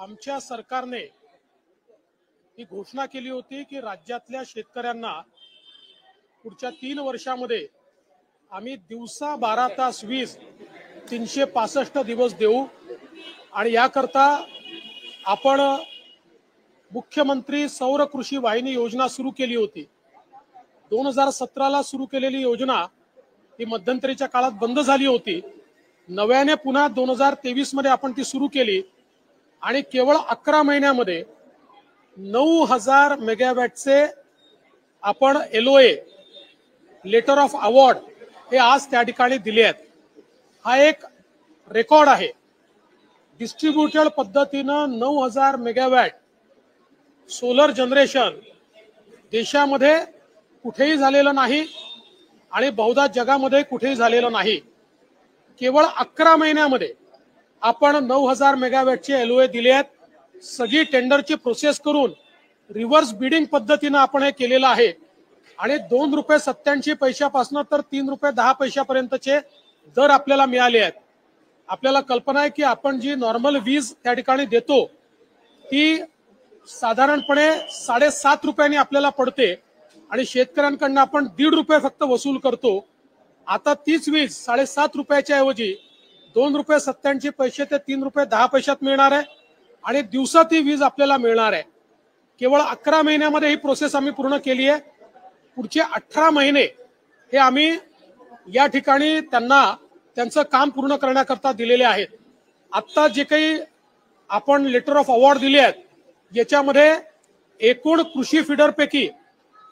आमच्या सरकारने ही घोषणा केली होती की राज्यातल्या शेतकऱ्यांना पुढच्या 3 वर्षामध्ये आम्ही दिवसा 12 तास वीज 365 दिवस देऊ आणि याकरता आपण मुख्यमंत्री सौर कृषी वाहिनी योजना सुरू केली होती। 2017ला सुरू केलेली योजना ही मध्यंतरीच्या काळात बंद झाली होती। नव्याने पुन्हा 2023 मध्ये आपण ती सुरू केली आणि केवळ 11 महिन्यामध्ये 9000 मेगावॅटचे आपण LOA लेटर ऑफ अवॉर्ड हे आज त्या ठिकाणी दिले आहेत। हा एक रेकॉर्ड आहे। डिस्ट्रीब्युटेड पद्धतीनं 9000 मेगावॅट सोलर जनरेशन देशामध्ये कुठेही झालेलं नाही आणि बहुधा जगामध्ये कुठेही झालेलं नाही। केवळ 11 महिन्यामध्ये आपण 9000 मेगावॅटचे LOA दिले आहेत। सगळी टेंडरची प्रोसेस करून रिव्हर्स बिडिंग पद्धतीने आपण हे केलेलं आहे आणि ₹2.87 तर ₹3.10 दर आपल्याला मिळाले आहेत। आपल्याला कल्पना आहे की आपण जी नॉर्मल वीज त्या ठिकाणी देतो ती साधारणपणे ₹7.5 आपल्याला पडते आणि शेतकऱ्यांकडून आपण ₹1.5 फक्त वसूल करतो। आता तीच वीज ₹7.5 ऐवजी ₹2.87 ते ₹3.10 मिळणार आहे आणि दिवसा ती वीज आपल्याला मिळणार आहे। केवळ 11 महिन्यामध्ये ही प्रोसेस आम्ही पूर्ण केली आहे। पुढचे 18 महिने हे आम्ही या ठिकाणी त्यांना त्यांचं काम पूर्ण करण्याकरता दिलेले आहेत। आता जे काही आपण लेटर ऑफ अवॉर्ड दिले आहेत याच्यामध्ये एकूण कृषी फिडर पैकी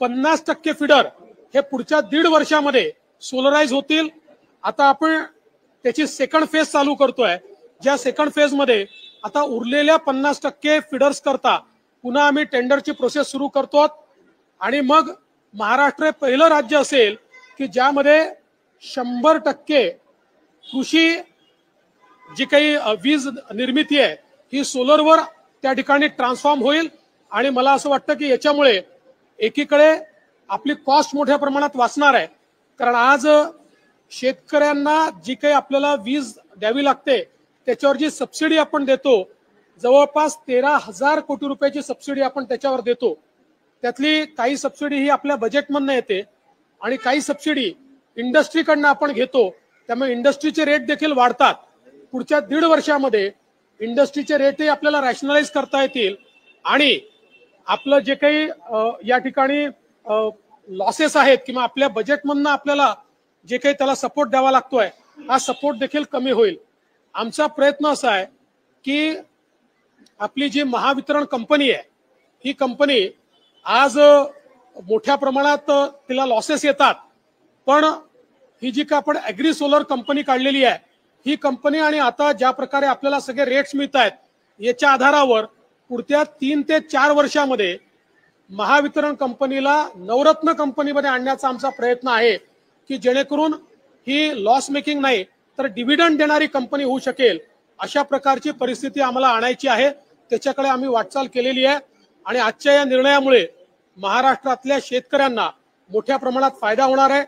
50% फिडर हे पुढच्या 1.5 वर्षामध्ये सोलराइज होतील। आता आपण त्याची सेकंड फेज चालू करतोय, ज्या सेकंड फेज मध्ये आता उरलेल्या 50% फिडर्स करता पुन्हा आम्ही टेंडरची प्रोसेस सुरू करतो आणि मग महाराष्ट्र हे पहिलं राज्य असेल की ज्यामध्ये 100% कृषी जी काही वीज निर्मिती आहे ही सोलरवर त्या ठिकाणी ट्रान्सफॉर्म होईल आणि मला असं वाटतं की याच्यामुळे एकीकडे आपली कॉस्ट मोठ्या प्रमाणात वाचणार आहे, कारण आज शेतकऱ्यांना जी काही आपल्याला वीज द्यावी लागते त्याच्यावर जी सबसिडी आपण देतो जवळपास 13,000 कोटी रुपयाची सबसिडी आपण त्याच्यावर देतो। त्यातली काही सबसिडी ही आपल्या बजेटमधून येते आणि काही सबसिडी इंडस्ट्रीकडनं आपण घेतो, त्यामुळे इंडस्ट्रीचे रेट देखील वाढतात। पुढच्या 1.5 वर्षामध्ये इंडस्ट्रीचे रेटही आपल्याला रॅशनलाइज करता येतील आणि आपलं जे काही या ठिकाणी लॉसेस आहेत किंवा आपल्या बजेटमधून आपल्याला जे काही त्याला सपोर्ट द्यावा लागतोय हा सपोर्ट देखील कमी होईल। आमचा प्रयत्न असा आहे की आपली जी महावितरण कंपनी आहे ही कंपनी आज मोठ्या प्रमाणात तिला लॉसेस येतात, पण ही जी का आपण ऍग्री सोलर कंपनी काढलेली आहे ही कंपनी आणि आता ज्या प्रकारे आपल्याला सगळे रेट्स मिळत आहेत याच्या आधारावर पुढच्या 3 ते 4 वर्षामध्ये महावितरण कंपनीला नवरत्न कंपनीमध्ये आणण्याचा आमचा प्रयत्न आहे की जेणेकरून ही लॉस मेकिंग नाही तर डिव्हिडंड देणारी कंपनी होऊ शकेल। अशा प्रकारची परिस्थिती आम्हाला आणायची आहे, त्याच्याकडे आम्ही वाटचाल केलेली आहे आणि आजच्या या निर्णयामुळे महाराष्ट्रातल्या शेतकऱ्यांना मोठ्या प्रमाणात फायदा होणार आहे।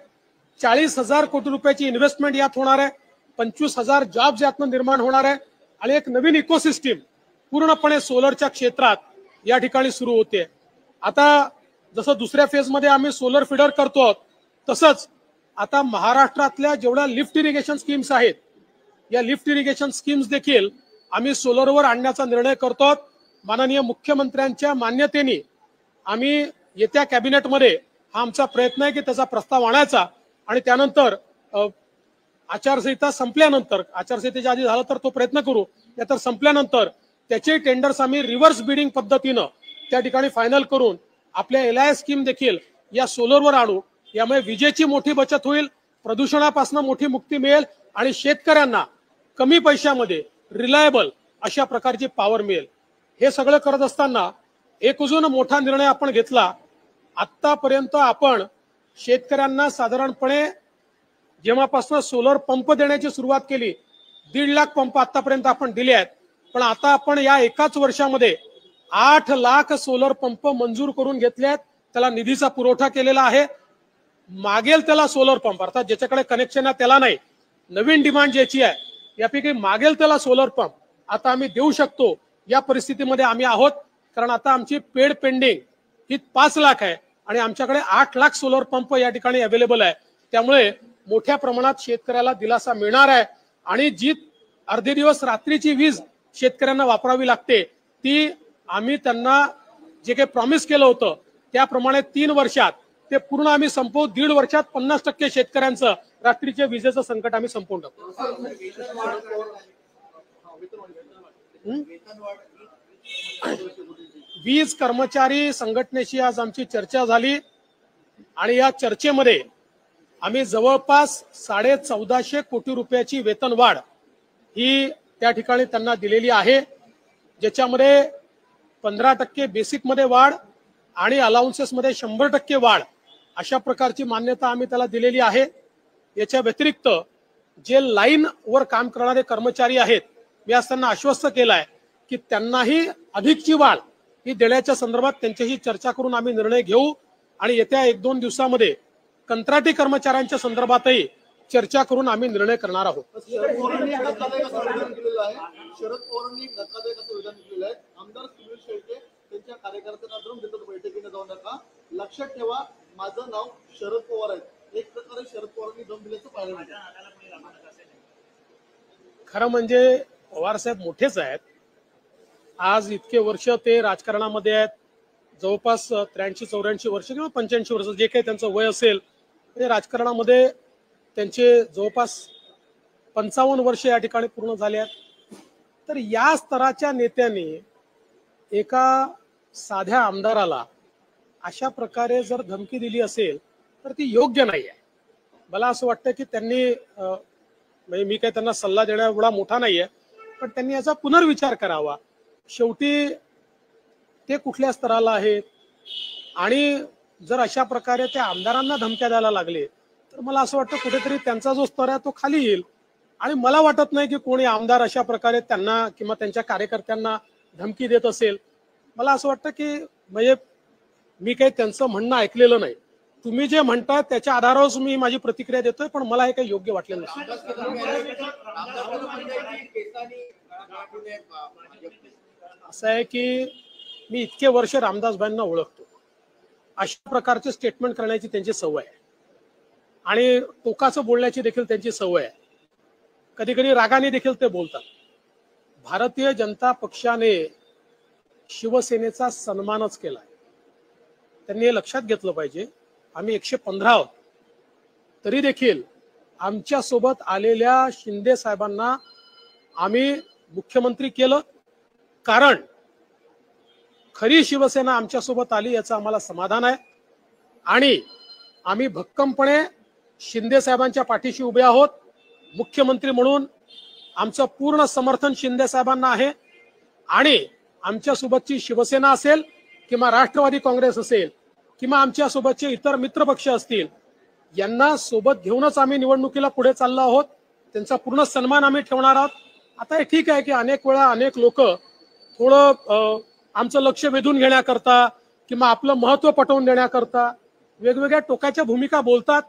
40,000 कोटी रुपयाची इन्व्हेस्टमेंट यात होणार आहे, 25,000 जॉब्स यातनं निर्माण होणार आहे आणि एक नवीन इकोसिस्टीम पूर्णपणे सोलरच्या क्षेत्रात या ठिकाणी सुरू होते। आता जसं दुसऱ्या फेजमध्ये आम्ही सोलर फिडर करतो तसंच आता महाराष्ट्रातल्या जेवढ्या लिफ्ट इरिगेशन स्कीम्स आहेत या लिफ्ट इरिगेशन स्कीम्स देखील आम्ही सोलरवर आणण्याचा निर्णय करतो। माननीय मुख्यमंत्र्यांच्या मान्यतेने आम्ही येत्या कॅबिनेटमध्ये हा आमचा प्रयत्न आहे की त्याचा प्रस्ताव आणायचा आणि त्यानंतर आचारसंहिता संपल्यानंतर, आचारसंहितेच्या आधी झालं तर तो प्रयत्न करू, नाहीतर संपल्यानंतर त्याचे टेंडर्स आम्ही रिव्हर्स बिडिंग पद्धतीनं त्या ठिकाणी फायनल करून आपल्या LIS स्कीम देखील या सोलरवर आणू। यामुळे विजेची मोठी बचत होईल, प्रदूषणापासून मोठी मुक्ती मिळेल आणि शेतकऱ्यांना कमी पैशामध्ये रिलायबल अशा प्रकारची पॉवर मिळेल। हे सगळं करत असताना एक अजून मोठा निर्णय आपण घेतला। आतापर्यंत आपण शेतकऱ्यांना साधारणपणे जेव्हापासून सोलर पंप देण्याची सुरुवात केली 1.5 लाख पंप आतापर्यंत आपण दिले आहेत, पण आता आपण या एकाच वर्षामध्ये 8 लाख सोलर पंप मंजूर करून घेतले आहेत। त्याला निधीचा पुरवठा केलेला आहे। मागेल त्याला सोलर पंप अर्थात ज्याच्याकडे कनेक्शन आहे त्याला नाही, नवीन डिमांड ज्याची आहे यापैकी मागेल त्याला सोलर पंप आता आम्ही देऊ शकतो या परिस्थितीमध्ये आम्ही आहोत, कारण आता आमची पेड पेंडिंग ही 5 लाख आहे आणि आमच्याकडे 8 लाख सोलर पंप या ठिकाणी अवेलेबल आहे. त्यामुळे मोठ्या प्रमाणात शेतकऱ्याला दिलासा मिळणार आहे आणि जी अर्धे दिवस रात्रीची वीज शेतकऱ्यांना वापरावी लागते ती आम्ही त्यांना जे काही प्रॉमिस केलं होतं त्याप्रमाणे 3 वर्षात ते पूर्ण आम्ही संपवू. 1.5 वर्षात 50% शेतकऱ्यांचं रात्रीच्या विजेचं संकट आम्ही संपवून टाकू. वीज कर्मचारी संघटनेशी आज आमची चर्चा झाली आणि या चर्चेमध्ये आम्ही जवळपास 1450 कोटी रुपयाची वेतन वाढ ही त्या ठिकाणी त्यांना दिलेली आहे, ज्याच्यामध्ये 15% बेसिक मध्ये वाढ आणि अलाउन्सेस मध्ये 100% वाढ अशा प्रकारची मान्यता आम्ही त्याला दिलेली आहे. याच्या व्यतिरिक्त जे लाईन वर काम करणारे कर्मचारी आहेत मी आज त्यांना आश्वस्त केलं आहे की त्यांनाही अधिकची वाढ ही देण्याच्या संदर्भात त्यांच्याशी चर्चा करून आम्ही निर्णय घेऊ आणि येत्या 1-2 दिवसामध्ये कंत्राटी कर्मचाऱ्यांच्या संदर्भातही चर्चा करून आम्ही निर्णय करणार आहोत. शरद पवारांनी धक्कादायक असं विधान केलेलं आहे. आमदार सुनील शेळके त्यांच्या कार्यकर्त्यांना दम देतात बैठकीने जाऊ नका, लक्षात ठेवा माझं नाव शरद पवार आहे. एक प्रकारे शरद पवारांनी दम दिल्याचं पाहायला मिळालं. खरं म्हणजे पवार साहेब मोठेच आहेत. आज इतके वर्ष ते राजकारणामध्ये आहेत, जवळपास 83-84 वर्ष किंवा 85 वर्ष जे काही त्यांचं वय असेल ते राजकारणामध्ये त्यांचे जवळपास 55 वर्ष या ठिकाणी पूर्ण झाले आहेत. तर या स्तराच्या नेत्यांनी एका साध्या आमदाराला अशा प्रकारे जर धमकी दिली असेल तर ती योग्य नाही आहे. मला असं वाटतं की त्यांनी म्हणजे मी काही त्यांना सल्ला देण्या एवढा मोठा नाहीये, पण त्यांनी याचा पुनर्विचार करावा. शेवटी ते कुठल्या स्तराला आहेत आणि जर अशा प्रकारे त्या आमदारांना धमक्या द्यायला लागले तर मला असं वाटतं कुठेतरी त्यांचा जो स्तर आहे तो खाली येईल. आणि मला वाटत नाही की कोणी आमदार अशा प्रकारे त्यांना किंवा त्यांच्या कार्यकर्त्यांना धमकी देत असेल. मला असं वाटतं की म्हणजे मी काही त्यांचं म्हणणं ऐकलेलं नाही. तुम्ही जे म्हणताय त्याच्या आधारावर मी माझी प्रतिक्रिया देतोय, पण मला हे काही योग्य वाटलं नाही. असं आहे की मी इतके वर्ष रामदासभाईंना ओळखतो. अशा प्रकारचे स्टेटमेंट करण्याची त्यांची सवय आहे आणि टोकाचं बोलण्याची देखील त्यांची सवय आहे. कधी कधी रागाने देखील ते बोलतात. भारतीय जनता पक्षाने शिवसेनेचा सन्मानच केलाय. त्यांनी हे लक्षात घेतलं पाहिजे. आम्ही 115 आहोत तरी देखील आमच्या सोबत आलेल्या शिंदे साहेबांना आम्ही मुख्यमंत्री केलं, कारण खरी शिवसेना आमच्या सोबत आली याचं आम्हाला समाधान आहे आणि आम्ही भक्कमपणे शिंदे साहेबांच्या पाठीशी उभे आहोत. मुख्यमंत्री म्हणून आमचं पूर्ण समर्थन शिंदे साहेबांना आहे आणि आमच्या सोबतची शिवसेना असेल किंवा राष्ट्रवादी काँग्रेस असेल किंवा आमच्या सोबतचे इतर मित्र पक्ष असतील यांना सोबत घेऊनच आम्ही निवडणुकीला पुढे चाललो आहोत. त्यांचा पूर्ण सन्मान आम्ही ठेवणार आहोत. आता हे ठीक आहे की अनेक वेळा अनेक लोक थोडं आमचं लक्ष वेधून घेण्याकरता किंवा आपलं महत्व पटवून देण्याकरता वेगवेगळ्या टोकाच्या भूमिका बोलतात.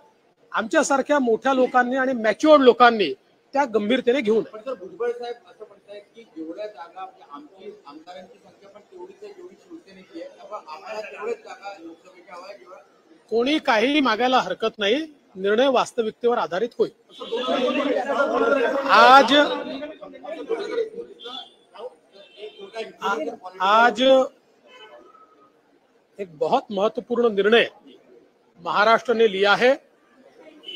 आमच्यासारख्या मोठ्या लोकांनी आणि मॅच्युअर्ड लोकांनी त्या गंभीरतेने घेऊन भुजबळ साहेब असं म्हणतायत की जेवढ्या जागा आमची आमदारांची संख्या पण तेवढीच आहे जेवढी शिवसेनेची आहे, आम्हाला तेवढ्याच जागा लोकसभेच्या हव्या. कोणी काहीही मागायला हरकत नाही. निर्णय वास्तविकतेवर आधारित होईल. आज एक बहुत महत्वपूर्ण निर्णय महाराष्ट्र ने लिया है.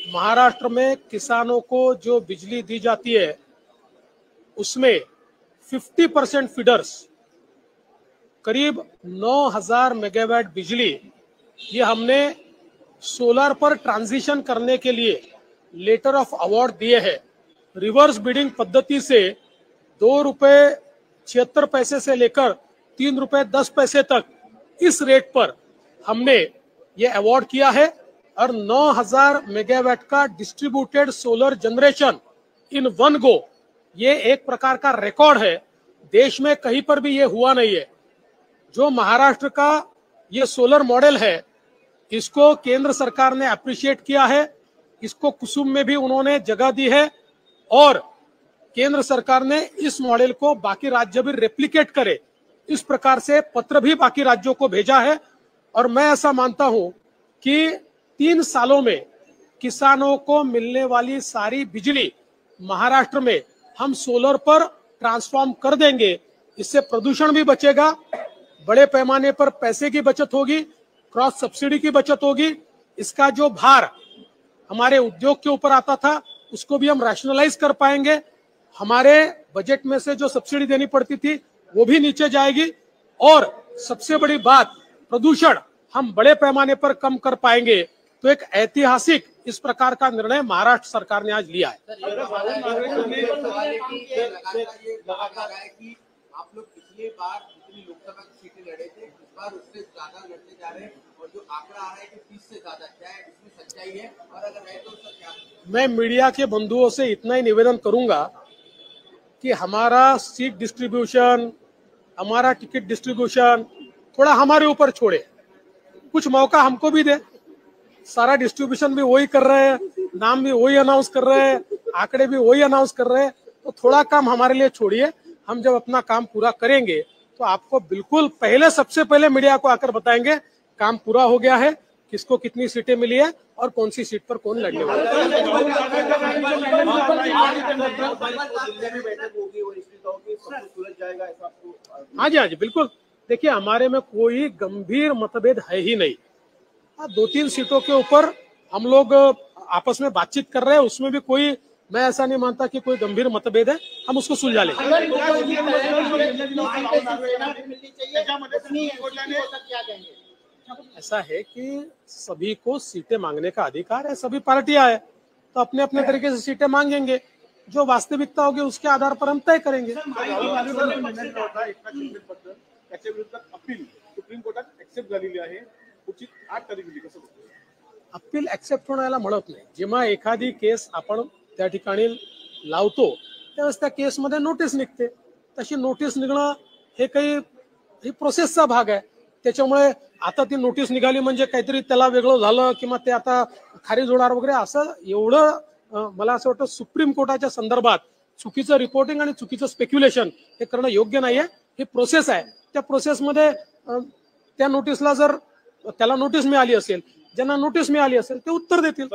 महाराष्ट्र में किसानों को जो बिजली दी जाती है उसमें 50% फीडर्स करीब 9000 मेगावाट बिजली ये हमने सोलर पर ट्रांजिशन करने के लिए लेटर ऑफ अवार्ड दिए हैं. रिवर्स बिडिंग पद्धति से 2 रुपए 76 पैसे से लेकर 3 रुपए 10 पैसे तक इस रेट पर हमने ये अवार्ड किया है और 9000 मेगावाट का distributed solar generation in one go, ये एक प्रकार का रिकॉर्ड है. देश में कहीं पर भी ये हुआ नहीं है. जो महाराष्ट्र का ये सोलर मॉडल है इसको केंद्र सरकार ने अप्रिशिएट किया है. इसको कुसुम में भी उन्होंने जगह दी है और केंद्र सरकार ने इस मॉडल को बाकी राज्य भी रेप्लिकेट करे, इस प्रकार से पत्र भी बाकी राज्यों को भेजा है। और मैं ऐसा मानता हूं कि 3 सालों में किसानों को मिलने वाली सारी बिजली महाराष्ट्र में हम सोलर पर ट्रांसफॉर्म कर देंगे। इससे प्रदूषण भी बचेगा, बड़े पैमाने पर पैसे की बचत होगी, क्रॉस सब्सिडी की बचत होगी। इसका जो भार हमारे उद्योग के ऊपर आता था उसको भी हम रैशनलाइज कर पाएंगे। हमारे बजट में से जो सब्सिडी देनी पड़ती थी वो भी नीचे जाएगी। और सबसे बड़ी बात, प्रदूषण हम बड़े पैमाने पर कम कर पाएंगे। तो एक ऐतिहासिक इस प्रकार का निर्णय महाराष्ट्र सरकार ने आज लिया है। आप लोग पिछली बार जितनी लोकसभा की सीटें लड़े थे, इस बार उससे ज्यादा लड़ते जा रहे हैं और जो आंकड़ा आ रहा है कि 30 से ज्यादा, क्या है इसमें सच्चाई है? और अगर है तो उसका क्या? मैं मीडिया के बंधुओं से इतना ही निवेदन करूंगा कि हमारा सीट डिस्ट्रीब्यूशन, हमारा टिकट डिस्ट्रीब्यूशन थोड़ा हमारे ऊपर छोड़े, कुछ मौका हमको भी दे। सारा डिस्ट्रीब्यूशन भी वही कर रहे हैं, नाम भी वही अनाउंस कर रहे हैं, आंकड़े भी वही अनाउंस कर रहे हैं। तो थोड़ा काम हमारे लिए छोड़िए। हम जब अपना काम पूरा करेंगे तो आपको बिल्कुल पहले, सबसे पहले मीडिया को आकर बताएंगे काम पूरा हो गया है, किसको कितनी सीटें मिली है और कौन सी सीट पर कौन लड़ने वाला है। हाँ जी, हाँ जी, बिल्कुल। देखिए, हमारे में कोई गंभीर मतभेद है ही नहीं। 2-3 सीटों के ऊपर हम लोग आपस में बातचीत कर रहे हैं, उसमें भी कोई, मैं ऐसा नहीं मानता कि कोई गंभीर मतभेद है, हम उसको सुलझा लेंगे। ऐसा है कि सभी को सीटें मांगने का अधिकार है, सभी पार्टियां है, तो अपने अपने तरीके से सीटें मांगेंगे। जो वास्तविकता होगी उसके आधार पर हम तय करेंगे। त्याच्या विरुद्ध अपील सुप्रीम कोर्टात एक्सेप्ट झालेली आहे, पुढची 8 तारीख दिली, कसं बघतो? अपील एक्सेप्ट होण्याला म्हणत नाही। जेव्हा एखादी केस आपण त्या ठिकाणी लावतो त्यावेळेस त्या केसमध्ये नोटीस निघते, तशी नोटीस निघणं हे काही प्रोसेसचा भाग आहे। त्याच्यामुळे आता ती नोटीस निघाली म्हणजे काहीतरी त्याला वेगळं झालं किंवा ते आता खारिज होणार वगैरे असं एवढं मला असं वाटतं सुप्रीम कोर्टाच्या संदर्भात चुकीचं रिपोर्टिंग आणि चुकीचं स्पेक्युलेशन हे करणं योग्य नाहीये। ही प्रोसेस आहे, त्या प्रोसेसमध्ये त्या नोटीसला जर त्याला नोटीस मिळाली असेल, ज्यांना नोटीस मिळाली असेल ते उत्तर देतील।